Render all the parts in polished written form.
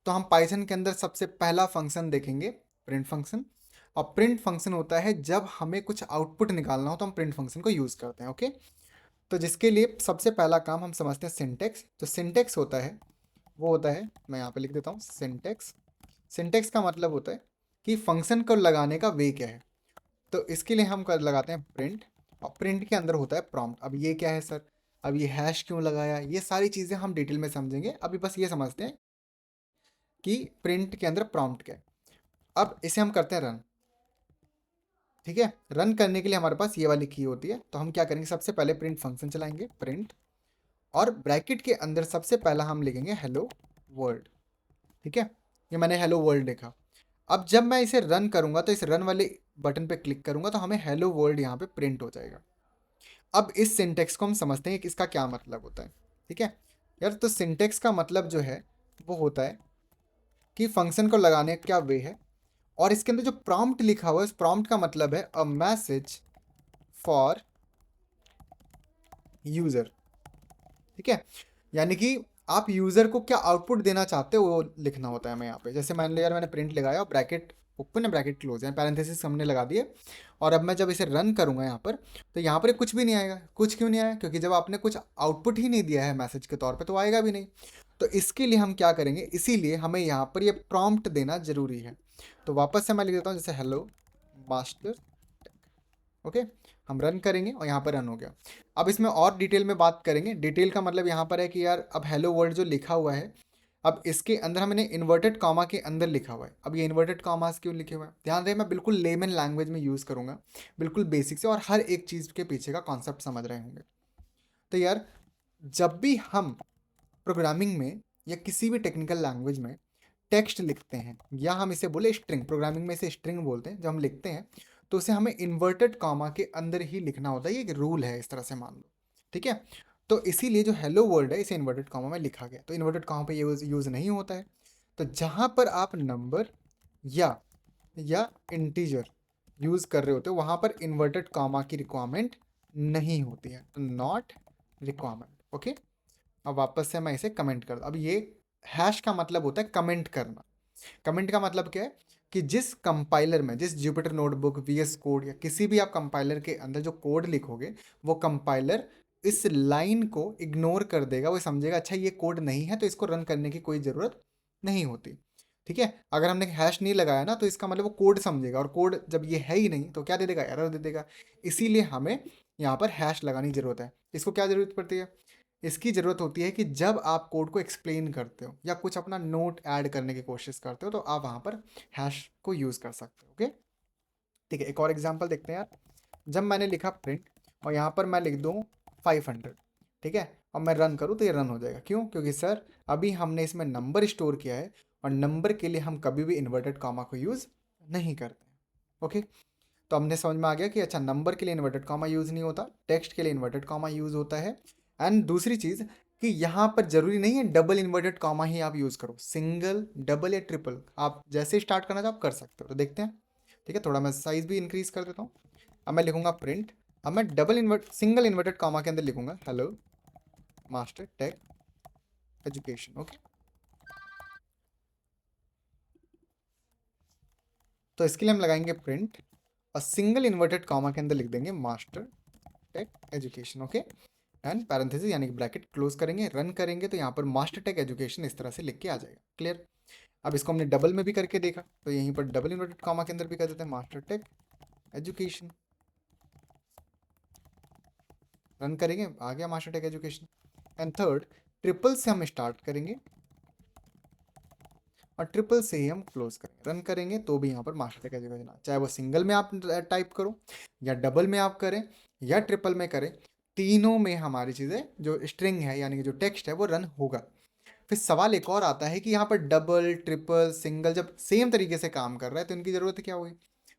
तो हम पाइथन के अंदर सबसे पहला फंक्शन देखेंगे प्रिंट फंक्शन। और प्रिंट फंक्शन होता है जब हमें कुछ आउटपुट निकालना हो तो हम प्रिंट फंक्शन को यूज़ करते हैं। ओके, तो जिसके लिए सबसे पहला काम हम समझते हैं सिंटेक्स। तो सिंटेक्स होता है, वो होता है, मैं यहाँ पे लिख देता हूँ सिंटेक्स। सिंटेक्स का मतलब होता है कि फंक्शन को लगाने का वे क्या है। तो इसके लिए हम कर लगाते हैं प्रिंट, और प्रिंट के अंदर होता है प्रॉम्प्ट। अब ये क्या है सर, अब ये हैश क्यों लगाया, ये सारी चीज़ें हम डिटेल में समझेंगे। अभी बस ये समझते हैं कि प्रिंट के अंदर प्रॉम्प्ट क्या है। अब इसे हम करते हैं रन। ठीक है, रन करने के लिए हमारे पास ये वाली की होती है। तो हम क्या करेंगे, सबसे पहले प्रिंट फंक्शन चलाएंगे प्रिंट, और ब्रैकेट के अंदर सबसे पहला हम लिखेंगे हेलो वर्ल्ड। ठीक है, ये मैंने हेलो वर्ल्ड लिखा। अब जब मैं इसे रन करूंगा तो इस रन वाले बटन पे क्लिक करूंगा तो हमें हेलो वर्ल्ड यहाँ पे प्रिंट हो जाएगा। अब इस सिंटेक्स को हम समझते हैं कि इसका क्या मतलब होता है। ठीक है यार, तो सिंटेक्स का मतलब जो है वो होता है कि फंक्शन को लगाने का क्या वे है। और इसके अंदर जो प्रॉम्प्ट लिखा हुआ है, इस प्रॉम्प्ट का मतलब है अ मैसेज फॉर यूजर। ठीक है, यानी कि आप यूजर को क्या आउटपुट देना चाहते हो वो लिखना होता है हमें यहाँ पे। जैसे मान लिया यार, मैंने प्रिंट लगाया और ब्रैकेट ओपन है ब्रैकेट क्लोज है, पैरेंथेसिस हमने लगा दिए। और अब मैं जब इसे रन करूंगा यहाँ पर, तो यहाँ पर कुछ भी नहीं आएगा। कुछ क्यों नहीं आया, क्योंकि जब आपने कुछ आउटपुट ही नहीं दिया है मैसेज के तौर पे तो आएगा भी नहीं। तो इसके लिए हम क्या करेंगे, इसीलिए हमें यहाँ पर ये प्रॉम्प्ट देना जरूरी है। तो वापस से मैं लिख देता हूँ, जैसे हेलो मास्टर। ओके, हम रन करेंगे और यहाँ पर रन हो गया। अब इसमें और डिटेल में बात करेंगे। डिटेल का मतलब यहाँ पर है कि यार अब हेलो वर्ल्ड जो लिखा हुआ है, अब इसके अंदर हमने इन्वर्टेड कॉमा के अंदर लिखा हुआ है। अब ये इन्वर्टेड कॉमास क्यों लिखे हुए हैं, ध्यान रहे, मैं बिल्कुल लेमन लैंग्वेज में यूज़ करूँगा, बिल्कुल बेसिक से, और हर एक चीज़ के पीछे का कॉन्सेप्ट समझ रहे होंगे। तो यार, जब भी हम प्रोग्रामिंग में या किसी भी टेक्निकल लैंग्वेज में टेक्स्ट लिखते हैं, या हम इसे बोले स्ट्रिंग, प्रोग्रामिंग में इसे स्ट्रिंग बोलते हैं, जब हम लिखते हैं तो उसे हमें इन्वर्टेड कॉमा के अंदर ही लिखना होता है। ये एक रूल है, इस तरह से मान लो। ठीक है, तो इसीलिए जो हेलो वर्ल्ड है इसे इन्वर्टेड कॉमा में लिखा गया। तो इन्वर्टेड कॉमा पे यूज़ नहीं होता है। तो जहाँ पर आप नंबर या इंटीजर यूज़ कर रहे होते हो वहाँ पर इन्वर्टेड कॉमा की रिक्वायरमेंट नहीं होती है, नॉट रिक्वायरमेंट। ओके, अब वापस से मैं इसे कमेंट कर, अब ये हैश का मतलब होता है कमेंट करना। कमेंट का मतलब क्या है कि जिस कंपाइलर में, जिस जुपिटर नोटबुक, वीएस कोड, या किसी भी आप कंपाइलर के अंदर जो कोड लिखोगे, वो कंपाइलर इस लाइन को इग्नोर कर देगा। वो समझेगा अच्छा ये कोड नहीं है तो इसको रन करने की कोई ज़रूरत नहीं होती। ठीक है, अगर हमने हैश नहीं लगाया ना तो इसका मतलब वो कोड समझेगा, और कोड जब ये है ही नहीं तो क्या दे देगा, एरर दे देगा। इसीलिए हमें यहाँ पर हैश लगाने की ज़रूरत है। इसको क्या ज़रूरत पड़ती है, इसकी ज़रूरत होती है कि जब आप कोड को एक्सप्लेन करते हो या कुछ अपना नोट ऐड करने की कोशिश करते हो तो आप वहाँ पर हैश को यूज़ कर सकते हो। ओके, ठीक है, एक और एग्जांपल देखते हैं यार। जब मैंने लिखा प्रिंट और यहाँ पर मैं लिख दूँ 500, ठीक है, और मैं रन करूँ तो ये रन हो जाएगा। क्यों, क्योंकि सर अभी हमने इसमें नंबर स्टोर किया है, और नंबर के लिए हम कभी भी इन्वर्टेड कॉमा को यूज़ नहीं करते हैं। ओके, तो हमने समझ में आ गया कि अच्छा नंबर के लिए इन्वर्टेड कॉमा यूज़ नहीं होता, टेक्स्ट के लिए इन्वर्टेड कॉमा यूज़ होता है। एंड दूसरी चीज़ कि यहाँ पर ज़रूरी नहीं है डबल इन्वर्टेड कॉमा ही आप यूज़ करो, सिंगल, डबल या ट्रिपल आप जैसे स्टार्ट करना चाहो आप कर सकते हो। तो देखते हैं। ठीक है, थोड़ा मैं साइज़ भी इंक्रीज़ कर देता हूँ। अब मैं लिखूंगा प्रिंट, अब मैं सिंगल इन्वर्टेड कॉमा के अंदर लिखूंगा hello Master Tech Education. Okay, तो इसके लिए हम लगाएंगे प्रिंट, और सिंगल इन्वर्टेड कॉमा के अंदर लिख देंगे Master Tech Education. Okay, and parenthesis यानी कि ब्रैकेट क्लोज करेंगे, रन करेंगे तो यहाँ पर मास्टर टेक एजुकेशन इस तरह से लिख के आ जाएगा। क्लियर। अब इसको हमने डबल में भी करके देखा, तो यहीं पर डबल इन्वर्टेड कॉमा के अंदर भी कर देते हैं मास्टर टेक एजुकेशन, रन करेंगे आ गया Master Tech Education. And third, triple से हम स्टार्ट करेंगे और ट्रिपल से ही हम क्लोज करेंगे, रन करेंगे तो भी यहाँ पर मास्टर टेक एजुकेशन, चाहे वो सिंगल में आप टाइप करो, या डबल में आप करें, या ट्रिपल में करें, तीनों में हमारी चीज़ें जो स्ट्रिंग है यानी कि जो टेक्स्ट है वो रन होगा। फिर सवाल एक और आता है कि यहाँ पर डबल, ट्रिपल, सिंगल जब सेम तरीके से काम कर रहा है तो इनकी ज़रूरत क्या होगी।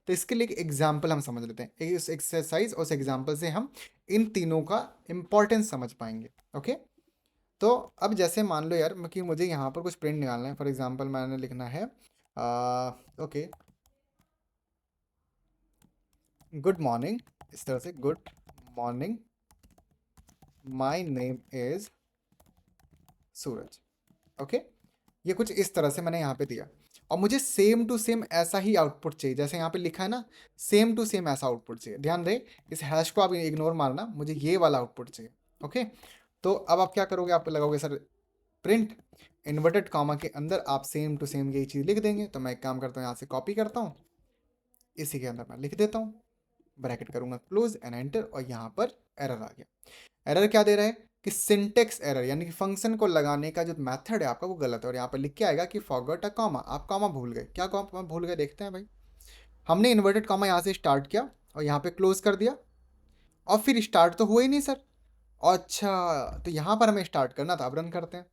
तो इसके लिए एक एग्जाम्पल हम समझ लेते हैं। इस एक्सरसाइज और उस एग्जाम्पल से हम इन तीनों का इंपॉर्टेंस समझ पाएंगे। ओके, तो अब जैसे मान लो यार कि मुझे यहाँ पर कुछ प्रिंट निकालना है। फॉर एग्जांपल मैंने लिखना है ओके गुड मॉर्निंग, इस तरह से good morning my name is Suraj. Okay, ये कुछ इस तरह से मैंने यहाँ पे दिया, और मुझे सेम टू सेम ऐसा ही आउटपुट चाहिए जैसे यहाँ पे लिखा है ना, सेम टू सेम ऐसा आउटपुट चाहिए। ध्यान रहे, इस हैश को आप इग्नोर मारना, मुझे ये वाला आउटपुट चाहिए। ओके, तो अब आप क्या करोगे, आप लगाओगे सर प्रिंट इन्वर्टेड कॉमा के अंदर आप सेम टू सेम यही चीज़ लिख देंगे। तो मैं एक काम करता हूँ, यहाँ से कॉपी करता हूँ, इसी के अंदर मैं लिख देता हूँ, ब्रैकेट करूंगा क्लोज एंड एंटर, और यहाँ पर एरर आ गया। एरर क्या दे रहा है कि सिंटेक्स एरर, यानी कि फंक्शन को लगाने का जो मेथड है आपका वो गलत है। और यहाँ पर लिख के आएगा कि फॉरगॉट अ कॉमा, आप कॉमा भूल गए। क्या कॉमा भूल गए, देखते हैं भाई। हमने इन्वर्टेड कॉमा यहाँ से स्टार्ट किया और यहाँ पे क्लोज कर दिया, और फिर स्टार्ट तो हुआ ही नहीं सर। अच्छा, तो यहाँ पर हमें स्टार्ट करना था। अब रन करते हैं।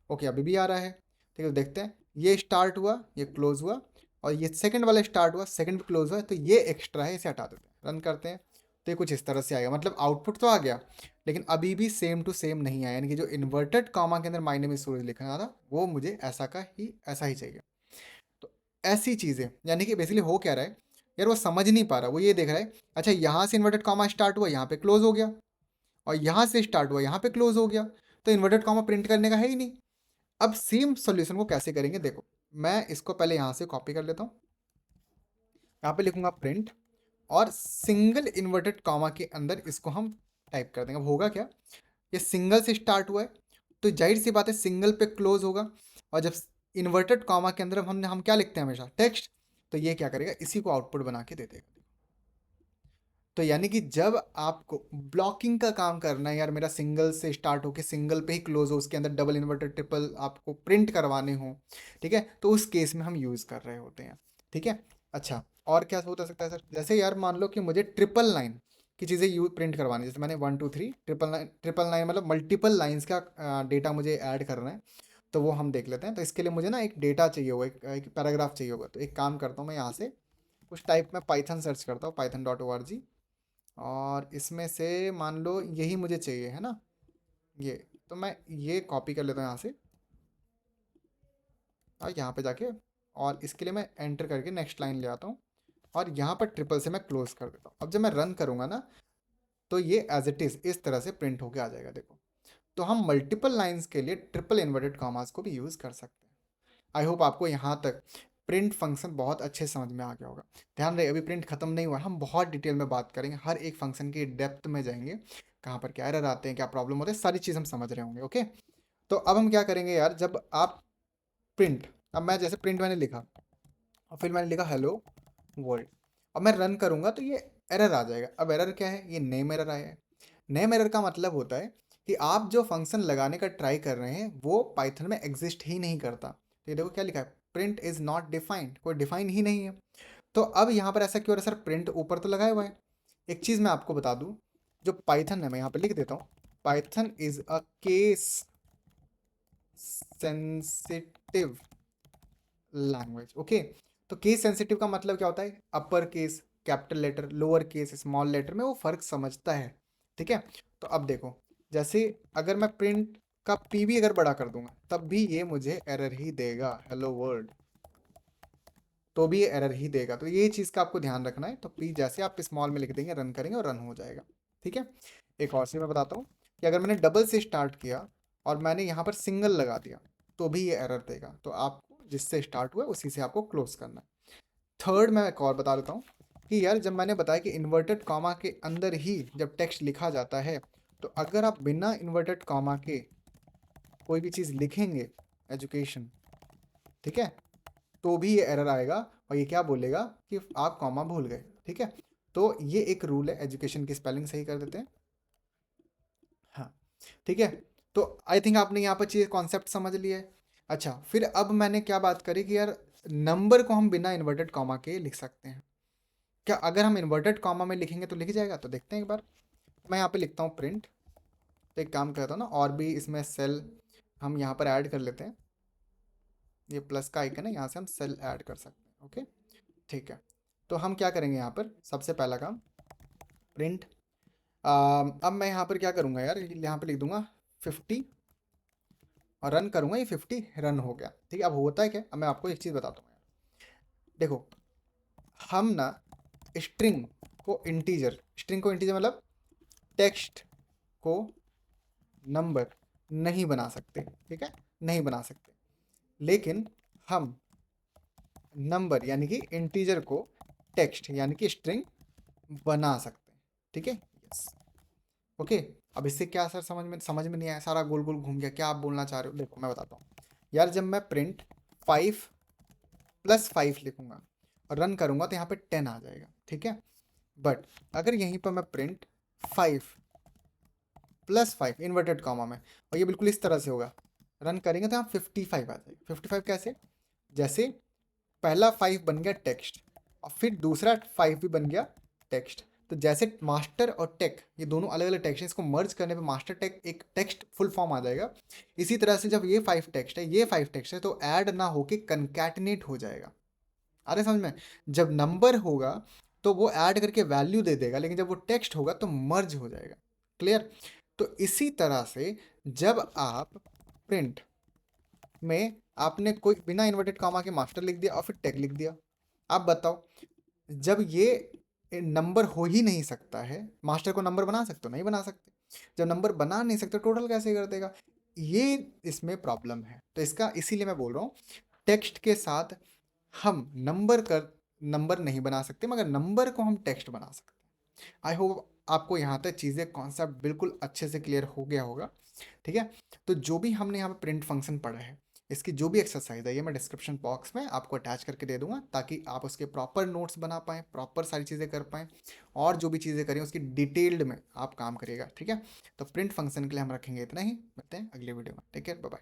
ओके, अभी भी आ रहा है। ठीक है, तो देखते हैं, ये स्टार्ट हुआ, ये क्लोज हुआ, और ये सेकंड वाला स्टार्ट हुआ, सेकंड भी क्लोज हुआ, तो ये एक्स्ट्रा है, इसे हटा देते हैं। रन करते हैं, तो ये कुछ इस तरह से आएगा। मतलब आउटपुट तो आ गया, लेकिन अभी भी सेम टू सेम नहीं आया, यानी कि जो इन्वर्टेड कॉमा के अंदर माय नेम इज सूरज लिखा था वो मुझे ऐसा ही चाहिए। तो ऐसी चीज़ें, यानी कि बेसिकली हो क्या रहा है यार, वो समझ नहीं पा रहा। वो ये देख रहा है, अच्छा यहाँ से इन्वर्टेड कॉमा स्टार्ट हुआ, यहाँ पे क्लोज हो गया, और यहाँ से स्टार्ट हुआ, यहाँ पे क्लोज हो गया, तो इन्वर्टेड कॉमा प्रिंट करने का है ही नहीं। अब सेम सोल्यूशन को कैसे करेंगे, देखो मैं इसको पहले यहाँ से कॉपी कर लेता हूँ, यहाँ पे लिखूंगा प्रिंट, और सिंगल इन्वर्टेड कॉमा के अंदर इसको हम टाइप कर देंगे। अब होगा क्या, ये सिंगल से स्टार्ट हुआ है, तो जाहिर सी बात है सिंगल पे क्लोज होगा, और जब इन्वर्टेड कॉमा के अंदर हम क्या लिखते हैं हमेशा, टेक्स्ट, तो ये क्या करेगा, इसी को आउटपुट बना के दे देगा। तो यानी कि जब आपको ब्लॉकिंग का काम करना है यार, मेरा सिंगल से स्टार्ट होके सिंगल पे ही क्लोज हो, उसके अंदर डबल इन्वर्टेड ट्रिपल आपको प्रिंट करवाने हो, ठीक है, तो उस केस में हम यूज़ कर रहे होते हैं। ठीक है, अच्छा, और क्या हो सकता है सर, जैसे यार मान लो कि मुझे ट्रिपल लाइन की चीज़ें यू प्रिंट करवानी है, जैसे मैंने 1 2 3 ट्रिपल लाइन मतलब मल्टीपल लाइन्स का डेटा मुझे ऐड करना है। तो वो हम देख लेते हैं। तो इसके लिए मुझे ना एक डेटा चाहिए होगा, एक पैराग्राफ चाहिए होगा। तो एक काम करता हूँ, मैं यहाँ से कुछ टाइप में पाइथन सर्च करता हूँ, python.org, और इसमें से मान लो यही मुझे चाहिए है ना, ये, तो मैं ये कॉपी कर लेता हूँ यहाँ से, और यहाँ पे जाके, और इसके लिए मैं एंटर करके नेक्स्ट लाइन ले आता हूँ, और यहाँ पर ट्रिपल से मैं क्लोज कर देता हूँ। अब जब मैं रन करूँगा ना, तो ये एज इट इज़ इस तरह से प्रिंट होके आ जाएगा, देखो। तो हम मल्टीपल लाइंस के लिए ट्रिपल इन्वर्टेड कॉमास को भी यूज़ कर सकते हैं। आई होप आपको यहाँ तक प्रिंट फंक्शन बहुत अच्छे से समझ में आ गया होगा। ध्यान रहे, अभी प्रिंट खत्म नहीं हुआ, हम बहुत डिटेल में बात करेंगे, हर एक फंक्शन की डेप्थ में जाएंगे, कहाँ पर क्या एरर आते हैं, क्या प्रॉब्लम होते हैं, सारी चीज़ हम समझ रहे होंगे। ओके, तो अब हम क्या करेंगे यार, जब आप प्रिंट, अब मैं जैसे प्रिंट मैंने लिखा, और फिर मैंने लिखा हेलो वर्ल्ड, अब मैं रन करूँगा तो ये एरर आ जाएगा। अब एरर क्या है, ये नेम एरर आया है। नेम एरर का मतलब होता है कि आप जो फंक्शन लगाने का ट्राई कर रहे हैं वो पाइथन में एग्जिस्ट ही नहीं करता। तो ये देखो क्या लिखा है, प्रिंट इज नॉट डिफाइंड, कोई डिफाइन ही नहीं है। तो अब यहाँ पर ऐसा क्यों हो रहा है सर, प्रिंट ऊपर तो लगाया हुआ है। एक चीज़ मैं आपको बता दूँ, जो पाइथन है, मैं यहाँ पे लिख देता हूँ, Python is a case sensitive language. Okay, तो केस सेंसिटिव का मतलब क्या होता है, upper case, capital letter, lower case, small letter में वो फर्क समझता है। ठीक है, तो अब देखो, जैसे अगर मैं प्रिंट का पी भी अगर बड़ा कर दूंगा तब भी ये मुझे एरर ही देगा, हेलो वर्ल्ड, तो भी ये एरर ही देगा। तो ये चीज़ का आपको ध्यान रखना है। तो पी जैसे आप स्मॉल में लिख देंगे, रन करेंगे और रन हो जाएगा। ठीक है, एक और चीज़ मैं बताता हूँ कि अगर मैंने डबल से स्टार्ट किया और मैंने यहाँ पर सिंगल लगा दिया तो भी ये एरर देगा। तो आपको जिससे स्टार्ट हुआ उसी से आपको क्लोज करना है। थर्ड मैं एक और बता देता हूँ कि यार जब मैंने बताया कि इन्वर्टेड कॉमा के अंदर ही जब टेक्स्ट लिखा जाता है, तो अगर आप बिना इन्वर्टेड कॉमा के कोई भी चीज़ लिखेंगे, एजुकेशन, ठीक है, तो भी ये एरर आएगा, और ये क्या बोलेगा कि आप कॉमा भूल गए। ठीक है, तो ये एक रूल है, एजुकेशन की स्पेलिंग सही कर देते हैं। हाँ, ठीक है, तो आई थिंक आपने यहाँ पर चीज़ कॉन्सेप्ट समझ लिया है। अच्छा, फिर अब मैंने क्या बात करी कि यार नंबर को हम बिना इन्वर्टेड कॉमा के लिख सकते हैं क्या, अगर हम इन्वर्टेड कॉमा में लिखेंगे तो लिख जाएगा, तो देखते हैं एक बार। मैं यहाँ पे लिखता हूँ प्रिंट, तो एक काम करता हूँ ना, और भी इसमें सेल हम यहाँ पर ऐड कर लेते हैं, ये प्लस का आइकन है, यहाँ से हम सेल ऐड कर सकते हैं। ओके, ठीक है, तो हम क्या करेंगे यहाँ पर, सबसे पहला काम प्रिंट, अब मैं यहाँ पर क्या करूँगा यार, यहाँ पे लिख दूंगा 50, और रन करूँगा, ये 50 रन हो गया। ठीक है, अब होता है क्या, अब मैं आपको एक चीज़ बताता हूँ यार, देखो हम ना स्ट्रिंग स्ट्रिंग को इंटीजर मतलब टेक्स्ट को नंबर नहीं बना सकते। ठीक है, नहीं बना सकते। लेकिन हम नंबर यानी कि इंटीजर को टेक्स्ट यानी कि स्ट्रिंग बना सकते हैं। ठीक है, यस, ओके। अब इससे क्या सर समझ में नहीं आया, सारा गोल गोल घूम गया, क्या आप बोलना चाह रहे हो? देखो मैं बताता हूँ यार, जब मैं प्रिंट 5 + 5 लिखूंगा और रन करूंगा तो यहाँ पे 10 आ जाएगा, ठीक है। बट अगर यहीं पर मैं प्रिंट 5 + 5 इन्वर्टेड कॉमा में, और ये बिल्कुल इस तरह से होगा, रन करेंगे तो यहाँ 55 आ जाएगा। 55 कैसे? जैसे पहला 5 बन गया टेक्स्ट और फिर दूसरा 5 भी बन गया टेक्स्ट। तो जैसे मास्टर और टेक ये दोनों अलग अलग टेक्स्ट हैं, इसको मर्ज करने पे मास्टर टेक एक टेक्स्ट फुल फॉर्म आ जाएगा। इसी तरह से जब ये 5 टेक्स्ट है, ये 5 टेक्स्ट है, तो ऐड ना होके कंकैटिनेट हो जाएगा। आ रहा है समझ में? जब नंबर होगा तो वो ऐड करके वैल्यू दे देगा, लेकिन जब वो टेक्स्ट होगा तो मर्ज हो जाएगा। क्लियर? तो इसी तरह से जब आप प्रिंट में आपने कोई बिना इन्वर्टेड कॉमा के मास्टर लिख दिया और फिर टेक लिख दिया, आप बताओ, जब ये नंबर हो ही नहीं सकता है, मास्टर को नंबर बना सकते हो? नहीं बना सकते। जब नंबर बना नहीं सकते, टोटल कैसे कर देगा? ये इसमें प्रॉब्लम है। तो इसका इसीलिए मैं बोल रहा हूँ, टेक्स्ट के साथ हम नंबर नहीं बना सकते, मगर नंबर को हम टेक्स्ट बना सकते हैं। आई होप आपको यहाँ तक चीज़ें कॉन्सेप्ट बिल्कुल अच्छे से क्लियर हो गया होगा। ठीक है, तो जो भी हमने यहाँ पे प्रिंट फंक्शन पढ़ा है, इसकी जो भी एक्सरसाइज है ये मैं डिस्क्रिप्शन बॉक्स में आपको अटैच करके दे दूंगा, ताकि आप उसके प्रॉपर नोट्स बना पाएँ, प्रॉपर सारी चीज़ें कर पाएँ, और जो भी चीज़ें करें उसकी डिटेल्ड में आप काम करिएगा। ठीक है, तो प्रिंट फंक्शन के लिए हम रखेंगे इतना ही, मिलते हैं अगले वीडियो में। Take care, bye bye.